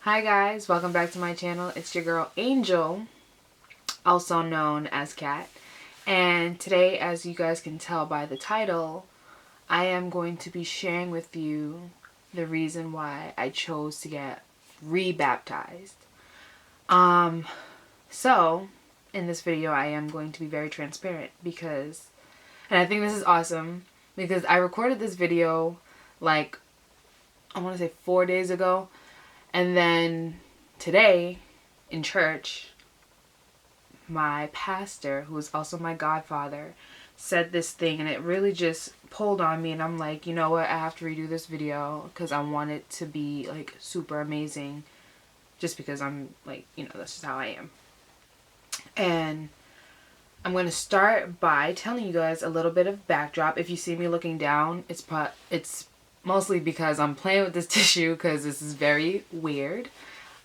Hi guys, welcome back to my channel. It's your girl Angel, also known as Kat. And today, as you guys can tell by the title, I am going to be sharing with you the reason why I chose to get rebaptized. So in this video I am going to be very transparent because, and I think this is awesome because I recorded this video like, I want to say 4 days ago. And then today in church, my pastor, who is also my godfather, said this thing and it really just pulled on me, and I'm like, you know what, I have to redo this video because I want it to be like super amazing, just because I'm like, that's just how I am. And I'm going to start by telling you guys a little bit of backdrop. If you see me looking down, it's mostly because I'm playing with this tissue because this is very weird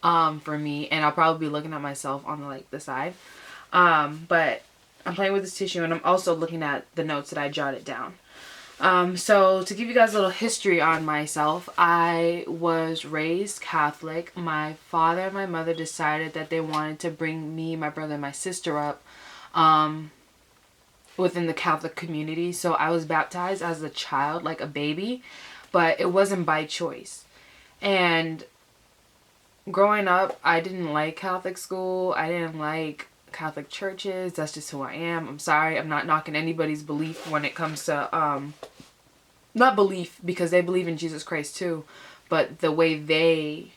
for me, and I'll probably be looking at myself on the side. But I'm playing with this tissue, and I'm also looking at the notes that I jotted down. So to give you guys a little history on myself, I was raised Catholic. My father and my mother decided that they wanted to bring me, my brother, and my sister up within the Catholic community. So I was baptized as a child, like a baby, but it wasn't by choice. And growing up, I didn't like Catholic school. I didn't like Catholic churches. That's just who I am. I'm sorry. I'm not knocking anybody's belief when it comes to, not belief, because they believe in Jesus Christ too, but the way they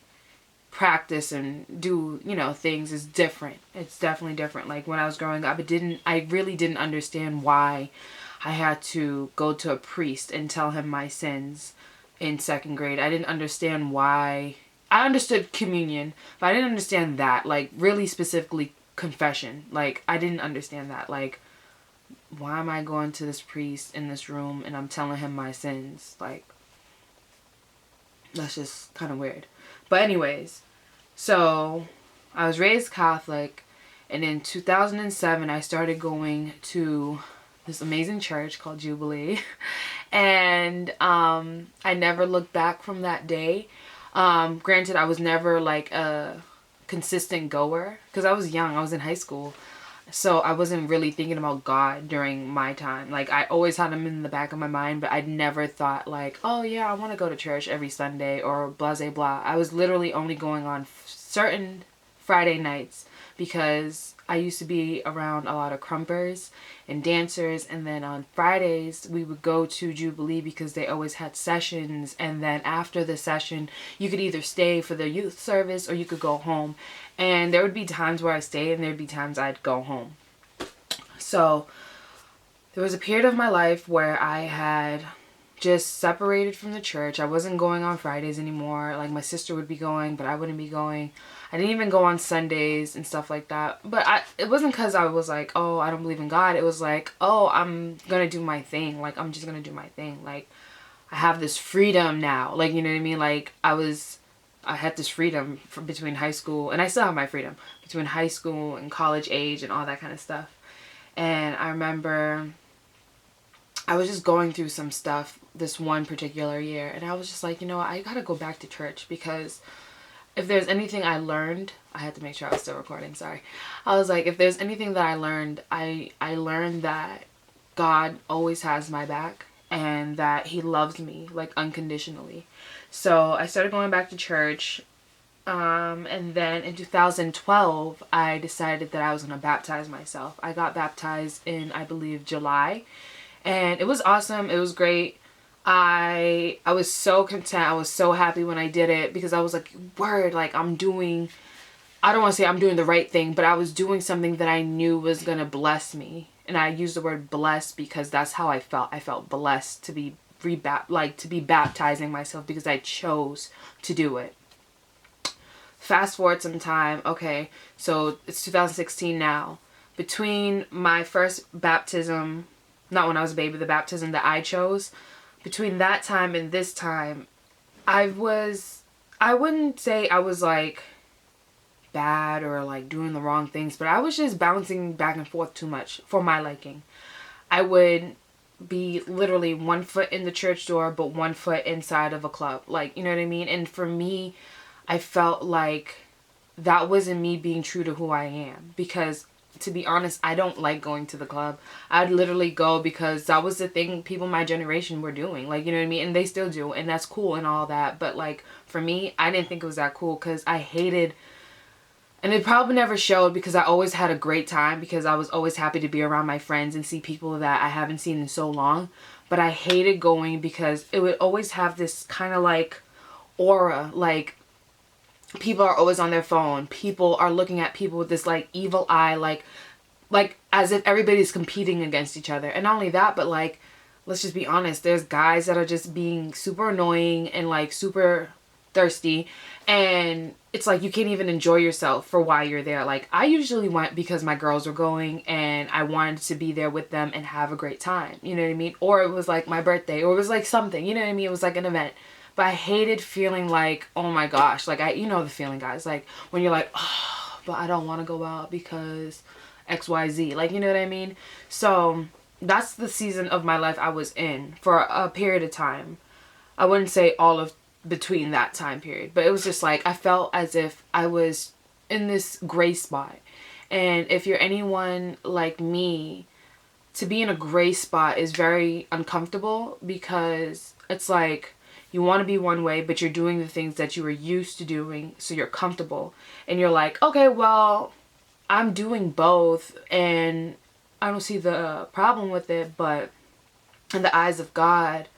practice and do, things is different. It's definitely different. Like when I was growing up, I really didn't understand why I had to go to a priest and tell him my sins in second grade. I didn't understand why. I understood communion, but I didn't understand that, like really specifically confession. Like I didn't understand that. Like, why am I going to this priest in this room and I'm telling him my sins? Like, that's just kind of weird. But anyways, so I was raised Catholic, and in 2007 I started going to this amazing church called Jubilee, and I never looked back from that day. Granted, I was never like a consistent goer because I was young. I was in high school, so I wasn't really thinking about God during my time. Like I always had him in the back of my mind, but I'd never thought like, oh yeah, I want to go to church every Sunday or blah blah blah. I was literally only going on certain Friday nights because I used to be around a lot of crumpers and dancers, and then on Fridays we would go to Jubilee because they always had sessions, and then after the session you could either stay for the youth service or you could go home. And there would be times where I stayed and there'd be times I'd go home. So there was a period of my life where I had just separated from the church. I wasn't going on Fridays anymore. Like my sister would be going, but I wouldn't be going. I didn't even go on Sundays and stuff like that. But it wasn't because I was like, oh, I don't believe in God. It was like, oh, I'm going to do my thing. Like, I'm just going to do my thing. Like, I have this freedom now. Like, you know what I mean? Like, I had this freedom between high school, and I still have my freedom between high school and college age and all that kind of stuff. And I remember I was just going through some stuff this one particular year, and I was just like, I gotta go back to church, because if there's anything I learned, I had to make sure I was still recording, sorry. I was like, if there's anything that I learned, I learned that God always has my back and that he loves me, like, unconditionally. So I started going back to church, and then in 2012, I decided that I was going to baptize myself. I got baptized in, I believe, July, and it was awesome. It was great. I was so content. I was so happy when I did it, because I was like, word, like I don't want to say I'm doing the right thing, but I was doing something that I knew was going to bless me. And I use the word blessed because that's how I felt. I felt blessed to be baptizing myself because I chose to do it. Fast forward some time. Okay, so it's 2016 now. Between my first baptism, not when I was a baby, the baptism that I chose, between that time and this time, I wouldn't say I was like bad or like doing the wrong things, but I was just bouncing back and forth too much for my liking. I would be literally 1 foot in the church door but 1 foot inside of a club, like, you know what I mean? And for me, I felt like that wasn't me being true to who I am. Because to be honest, I don't like going to the club. I'd literally go because that was the thing people my generation were doing. Like, you know what I mean? And they still do. And that's cool and all that. But like, for me, I didn't think it was that cool because I hated... And it probably never showed because I always had a great time because I was always happy to be around my friends and see people that I haven't seen in so long. But I hated going because it would always have this kind of like aura. Like, people are always on their phone. People are looking at people with this like evil eye, like as if everybody's competing against each other. And not only that, but like, let's just be honest, there's guys that are just being super annoying and like super thirsty, and it's like you can't even enjoy yourself for why you're there. Like, I usually went because my girls were going and I wanted to be there with them and have a great time, you know what I mean? Or it was like my birthday, or it was like something, you know what I mean? It was like an event. But I hated feeling like, oh my gosh, like you know the feeling, guys, like when you're like, oh, but I don't want to go out because XYZ, like, you know what I mean? So that's the season of my life I was in for a period of time. I wouldn't say all of between that time period, but it was just like I felt as if I was in this gray spot. And if you're anyone like me, to be in a gray spot is very uncomfortable because it's like you want to be one way, but you're doing the things that you were used to doing, so you're comfortable. And you're like, okay, well, I'm doing both and I don't see the problem with it, but in the eyes of God,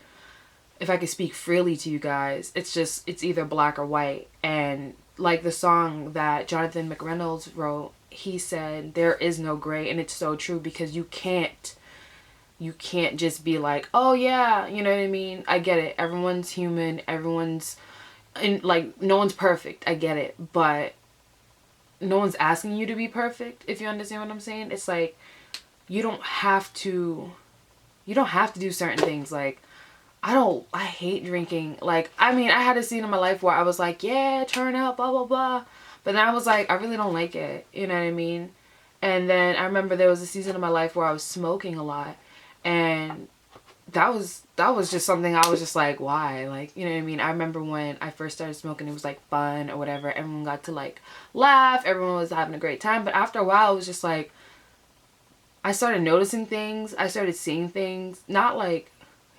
if I could speak freely to you guys, it's either black or white. And like the song that Jonathan McReynolds wrote, he said, there is no gray. And it's so true because you can't just be like, oh yeah, you know what I mean? I get it. Everyone's human. And like, no one's perfect. I get it. But no one's asking you to be perfect, if you understand what I'm saying. It's like, you don't have to do certain things. Like, I hate drinking. Like, I mean, I had a scene in my life where I was like, yeah, turn out, blah, blah, blah. But then I was like, I really don't like it. You know what I mean? And then I remember there was a season of my life where I was smoking a lot. And that was just something I was just like, why? Like, you know what I mean? I remember when I first started smoking, it was like fun or whatever. Everyone got to like laugh. Everyone was having a great time. But after a while, it was just like, I started noticing things. I started seeing things. Not like,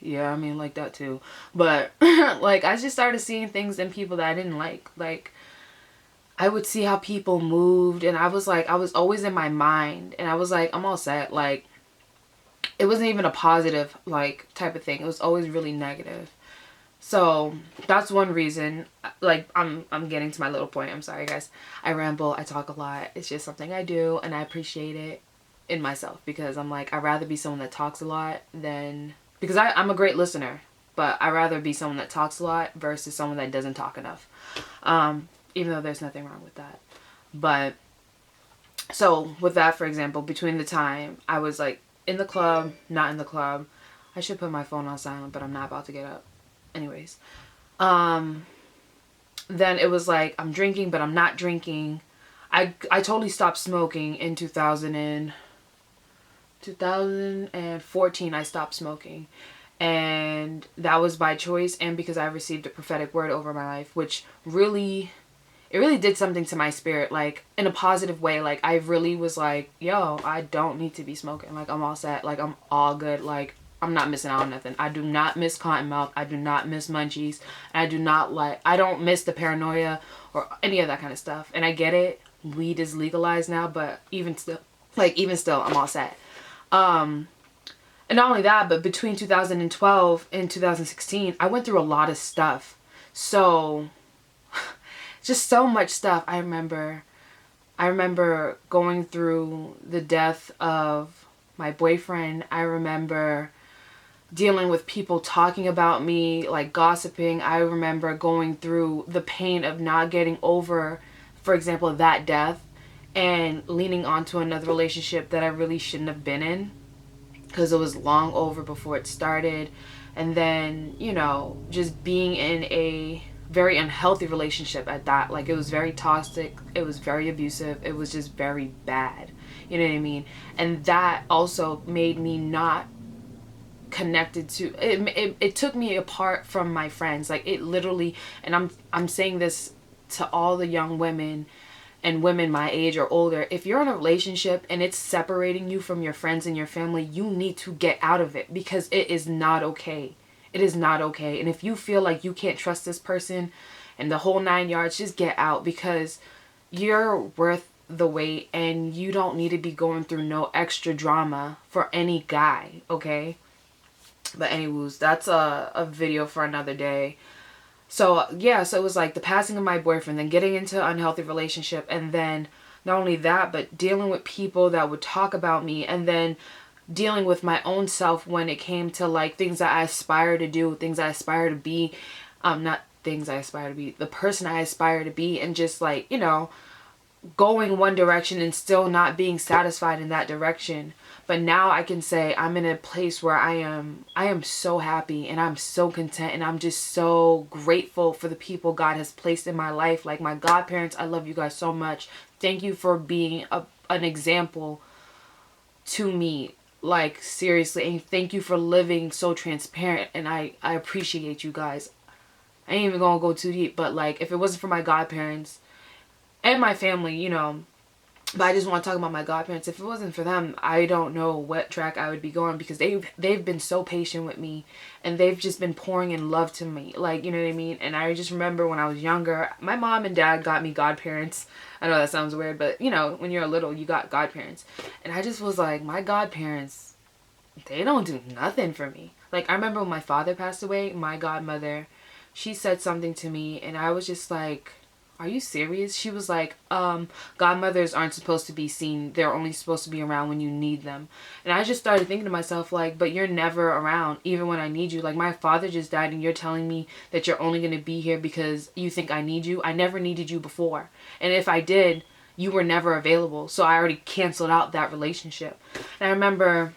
yeah, I mean, like that too. But like, I just started seeing things in people that I didn't like. Like, I would see how people moved, and I was like, I was always in my mind, and I was like, I'm all set. Like, it wasn't even a positive like type of thing. It was always really negative. So that's one reason. Like, I'm getting to my little point. I'm sorry, guys. I ramble. I talk a lot. It's just something I do, and I appreciate it in myself because I'm like, I'd rather be someone that talks a lot than... Because I'm a great listener, but I'd rather be someone that talks a lot versus someone that doesn't talk enough. Even though there's nothing wrong with that. But, so with that, for example, between the time I was like in the club, not in the club. I should put my phone on silent, but I'm not about to get up. Anyways. Then it was like, I'm drinking, but I'm not drinking. I totally stopped smoking in 2014. I stopped smoking, and that was by choice and because I received a prophetic word over my life, which really did something to my spirit, like in a positive way. Like, I really was like, yo, I don't need to be smoking. Like, I'm all set. Like, I'm all good. Like, I'm not missing out on nothing. I do not miss Cottonmouth. I do not miss munchies. And I don't miss the paranoia or any of that kind of stuff. And I get it. Weed is legalized now, but even still, I'm all set. And not only that, but between 2012 and 2016, I went through a lot of stuff. So, just so much stuff. I remember going through the death of my boyfriend. I remember dealing with people talking about me, like gossiping. I remember going through the pain of not getting over, for example, that death, and leaning onto another relationship that I really shouldn't have been in because it was long over before it started. And then, you know, just being in a very unhealthy relationship at that. Like, it was very toxic. It was very abusive. It was just very bad. You know what I mean? And that also made me not connected to it. It took me apart from my friends. Like, it literally, and I'm saying this to all the young women and women my age or older, if you're in a relationship and it's separating you from your friends and your family, you need to get out of it, because it is not okay. It is not okay. And if you feel like you can't trust this person and the whole 9 yards, just get out, because you're worth the wait and you don't need to be going through no extra drama for any guy, okay? But anyways, that's a video for another day. So yeah, so it was like the passing of my boyfriend, then getting into an unhealthy relationship, and then not only that, but dealing with people that would talk about me, and then dealing with my own self when it came to like things that I aspire to do, things I aspire to be, not things I aspire to be, the person I aspire to be, and just like, you know, going one direction and still not being satisfied in that direction. But now I can say I'm in a place where I am so happy and I'm so content, and I'm just so grateful for the people God has placed in my life. Like my godparents, I love you guys so much. Thank you for being an example to me. Like seriously, and thank you for living so transparent, and I appreciate you guys. I ain't even gonna go too deep, but like if it wasn't for my godparents and my family, you know, but I just want to talk about my godparents. If it wasn't for them, I don't know what track I would be going, because they've been so patient with me, and they've just been pouring in love to me, like, you know what I mean. And I just remember when I was younger, my mom and dad got me godparents. I know that sounds weird, but you know, when you're little, you got godparents, and I just was like, my godparents, they don't do nothing for me. Like I remember when my father passed away, my godmother, she said something to me, and I was just like, are you serious? She was like, godmothers aren't supposed to be seen. They're only supposed to be around when you need them. And I just started thinking to myself, like, but you're never around, even when I need you. Like, my father just died, and you're telling me that you're only going to be here because you think I need you. I never needed you before. And if I did, you were never available. So I already canceled out that relationship. And I remember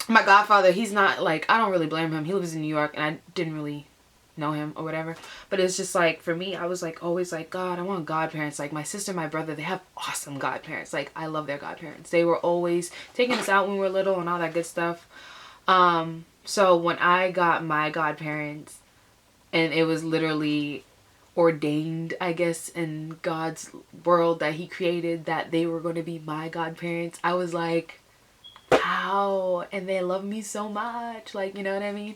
my godfather, he's not, like, I don't really blame him. He lives in New York, and I didn't really know him or whatever, but it's just like, for me, I was like always like, God, I want godparents. Like my sister and my brother, they have awesome godparents. Like I love their godparents. They were always taking us out when we were little and all that good stuff. So when I got my godparents, and it was literally ordained, I guess, in God's world that he created, that they were going to be my godparents, I was like, wow. And they love me so much, like, you know what I mean?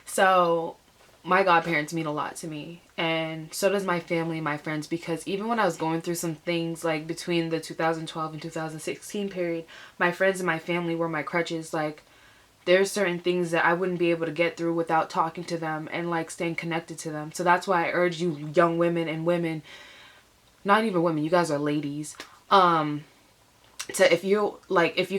So my godparents mean a lot to me, and so does my family and my friends, because even when I was going through some things, like between the 2012 and 2016 period, my friends and my family were my crutches. Like there's certain things that I wouldn't be able to get through without talking to them and like staying connected to them. So that's why I urge you young women and women, not even women, you guys are ladies, to, if you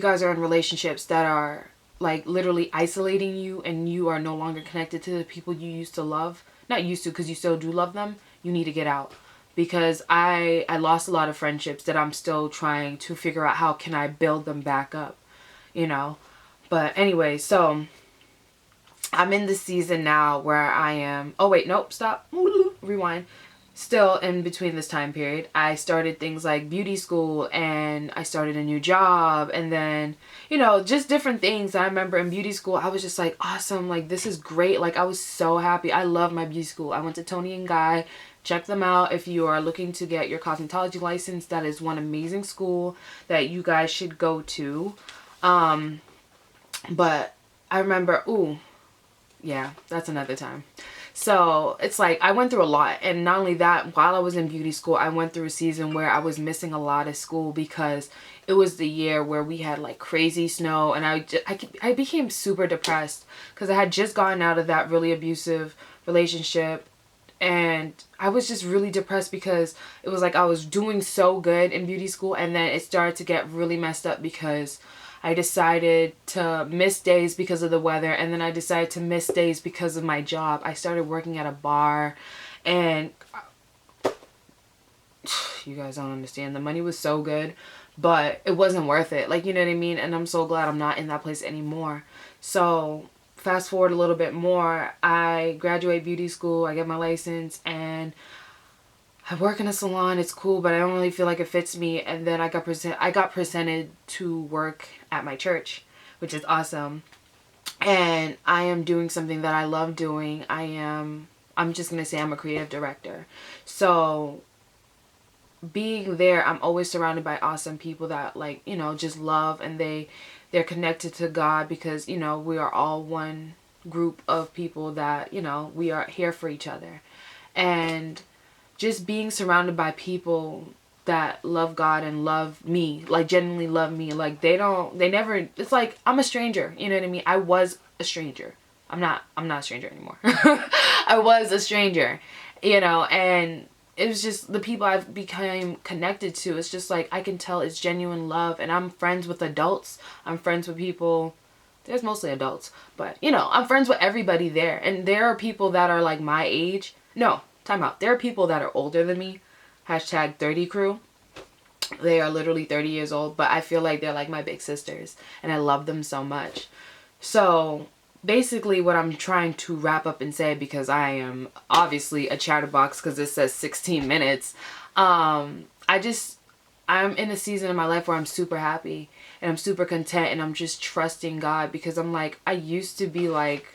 guys are in relationships that are like literally isolating you, and you are no longer connected to the people you used to love, not used to, because you still do love them, you need to get out. Because I lost a lot of friendships that I'm still trying to figure out how can I build them back up, you know. But anyway, so I'm in the season now where I am, oh wait, nope, stop, rewind. Still in between this time period, I started things like beauty school, and I started a new job, and then, you know, just different things. I remember in beauty school, I was just like, awesome, like this is great. Like I was so happy. I love my beauty school. I went to Tony and Guy. Check them out if you are looking to get your cosmetology license. That is one amazing school that you guys should go to. But I remember, yeah, that's another time. So it's like I went through a lot, and not only that, while I was in beauty school, I went through a season where I was missing a lot of school, because it was the year where we had like crazy snow, and I became super depressed because I had just gotten out of that really abusive relationship, and I was just really depressed because it was like I was doing so good in beauty school, and then it started to get really messed up because I decided to miss days because of the weather, and then I decided to miss days because of my job. I started working at a bar, and you guys don't understand. The money was so good, but it wasn't worth it. Like, you know what I mean? And I'm so glad I'm not in that place anymore. So fast forward a little bit more, I graduate beauty school, I get my license, and I work in a salon. It's cool, but I don't really feel like it fits me. And then I got presented to work at my church, which is awesome. And I am doing something that I love doing. I'm just going to say I'm a creative director. So being there, I'm always surrounded by awesome people that, like, you know, just love, and they're connected to God, because, you know, we are all one group of people that, you know, we are here for each other. And just being surrounded by people that love God and love me, like genuinely love me, like they never, it's like I'm a stranger, you know what I mean? I was a stranger. I'm not a stranger anymore. I was a stranger, you know, and it was just the people I've become connected to. It's just like I can tell it's genuine love, and I'm friends with adults. I'm friends with people. There's mostly adults, but you know, I'm friends with everybody there. And there are people that are like my age. No, time out. There are people that are older than me. Hashtag 30 crew. They are literally 30 years old, but I feel like they're like my big sisters, and I love them so much. So basically what I'm trying to wrap up and say, because I am obviously a chatterbox because it says 16 minutes. I'm in a season in my life where I'm super happy and I'm super content, and I'm just trusting God, because I'm like, I used to be like,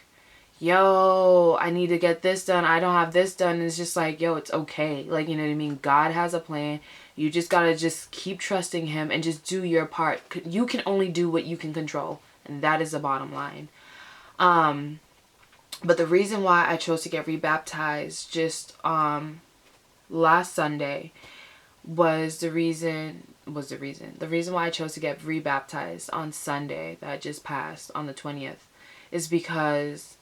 yo, I need to get this done. I don't have this done. And it's just like, yo, it's okay. Like, you know what I mean? God has a plan. You just gotta just keep trusting him and just do your part. You can only do what you can control. And that is the bottom line. But the reason why I chose to get rebaptized just last Sunday the reason why I chose to get rebaptized on Sunday that just passed on the 20th is because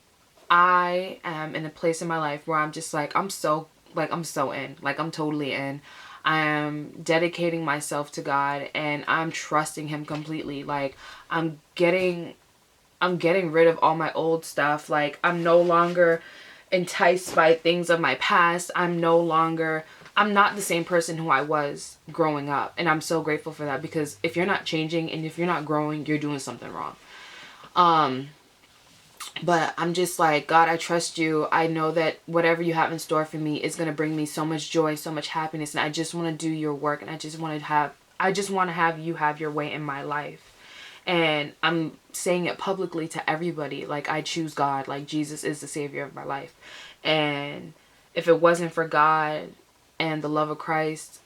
I am in a place in my life where I'm just like, I'm so in, like I'm totally in. I am dedicating myself to God, and I'm trusting him completely. Like I'm getting rid of all my old stuff. Like I'm no longer enticed by things of my past. I'm not the same person who I was growing up. And I'm so grateful for that, because if you're not changing and if you're not growing, you're doing something wrong. But I'm just like, God, I trust you. I know that whatever you have in store for me is going to bring me so much joy, so much happiness. And I just want to do your work. And I just want to have you have your way in my life. And I'm saying it publicly to everybody. Like, I choose God. Like, Jesus is the savior of my life. And if it wasn't for God and the love of Christ,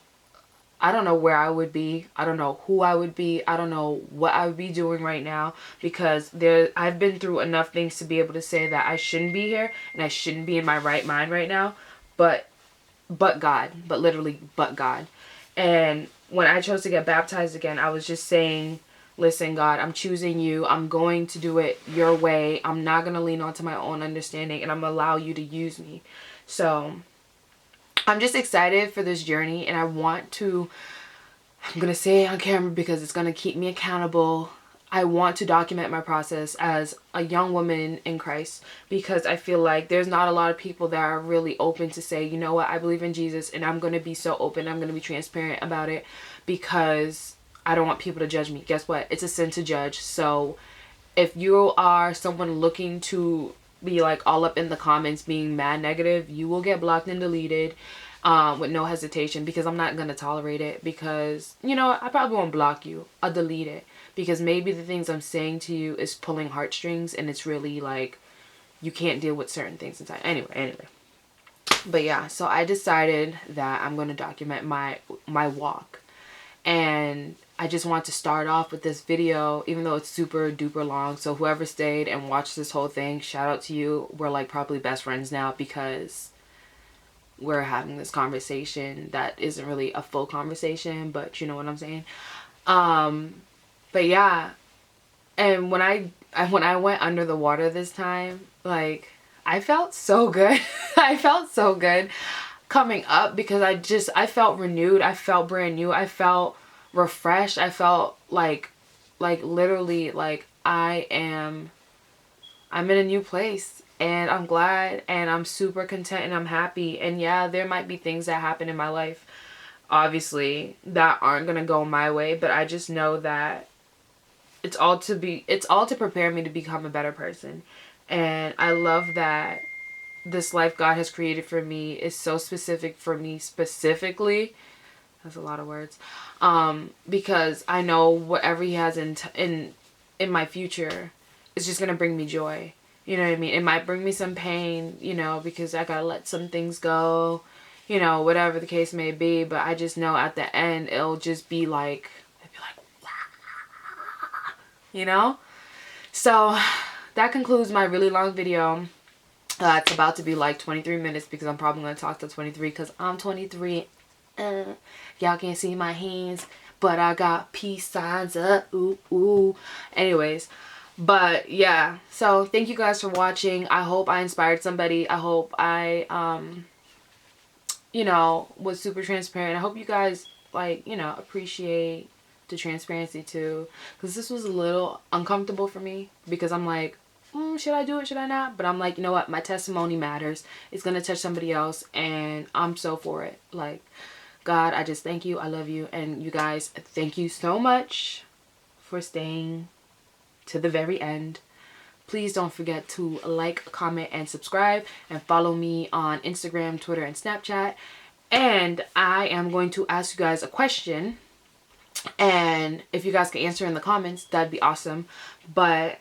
I don't know where I would be. I don't know who I would be. I don't know what I would be doing right now, because I've been through enough things to be able to say that I shouldn't be here and I shouldn't be in my right mind right now. But God, literally, but God. And when I chose to get baptized again, I was just saying, listen, God, I'm choosing you. I'm going to do it your way. I'm not going to lean onto my own understanding, and I'm going to allow you to use me. So I'm just excited for this journey, and I'm going to say it on camera because it's going to keep me accountable. I want to document my process as a young woman in Christ, because I feel like there's not a lot of people that are really open to say, you know what, I believe in Jesus, and I'm going to be so open. I'm going to be transparent about it, because I don't want people to judge me. Guess what? It's a sin to judge. So if you are someone looking to be like all up in the comments being mad negative, you will get blocked and deleted with no hesitation, because I'm not going to tolerate it. Because, you know, I probably won't block you. I'll delete it, because maybe the things I'm saying to you is pulling heartstrings, and it's really like you can't deal with certain things inside. Anyway. But yeah, so I decided that I'm going to document my walk. And I just want to start off with this video, even though it's super duper long. So whoever stayed and watched this whole thing, shout out to you. We're like probably best friends now, because we're having this conversation that isn't really a full conversation, but you know what I'm saying. But yeah, and when I went under the water this time, like I felt so good. I felt so good coming up, because I felt renewed. I felt brand new. I felt refreshed. I felt like literally like I'm in a new place, and I'm glad, and I'm super content, and I'm happy. And yeah, there might be things that happen in my life, obviously, that aren't gonna go my way, but I just know that it's all to prepare me to become a better person. And I love that this life God has created for me is so specific for me specifically. That's a lot of words. Because I know whatever he has in my future is just gonna bring me joy. You know what I mean? It might bring me some pain, you know, because I gotta let some things go. you know, whatever the case may be. But I just know at the end, it'll just be like, you know? So that concludes my really long video. It's about to be like 23 minutes because I'm probably going to talk to 23 because I'm 23. Y'all can't see my hands, but I got peace signs up. Ooh, ooh. Anyways, but yeah. So thank you guys for watching. I hope I inspired somebody. I hope I, you know, was super transparent. I hope you guys, like, you know, appreciate the transparency too. Because this was a little uncomfortable for me because I'm like, should I do it? Should I not? But I'm like, you know what? My testimony matters. It's going to touch somebody else. And I'm so for it. Like, God, I just thank you. I love you. And you guys, thank you so much for staying to the very end. Please don't forget to like, comment, and subscribe. And follow me on Instagram, Twitter, and Snapchat. And I am going to ask you guys a question. And if you guys can answer in the comments, that'd be awesome. But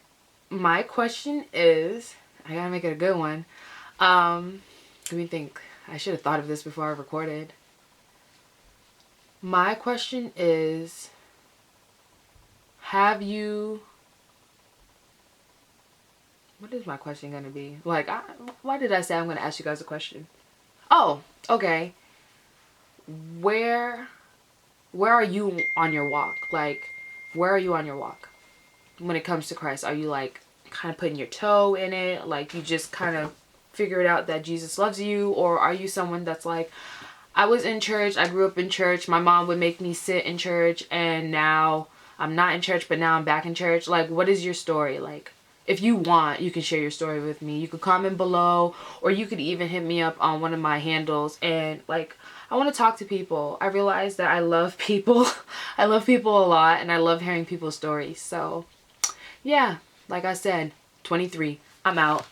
my question is, I gotta make it a good one. Let me think. I should have thought of this before I recorded. My question is, have you... What is my question gonna be? Like, why did I say I'm gonna ask you guys a question? Oh, okay. Where are you on your walk? Like, where are you on your walk? When it comes to Christ, are you like kind of putting your toe in it? Like you just kind of figured out that Jesus loves you? Or are you someone that's like, I was in church, I grew up in church, my mom would make me sit in church and now I'm not in church, but now I'm back in church? Like, what is your story? Like, if you want, you can share your story with me. You could comment below, or you could even hit me up on one of my handles. And like, I want to talk to people. I realize that I love people. I love people a lot, and I love hearing people's stories. So yeah, like I said, 23. I'm out.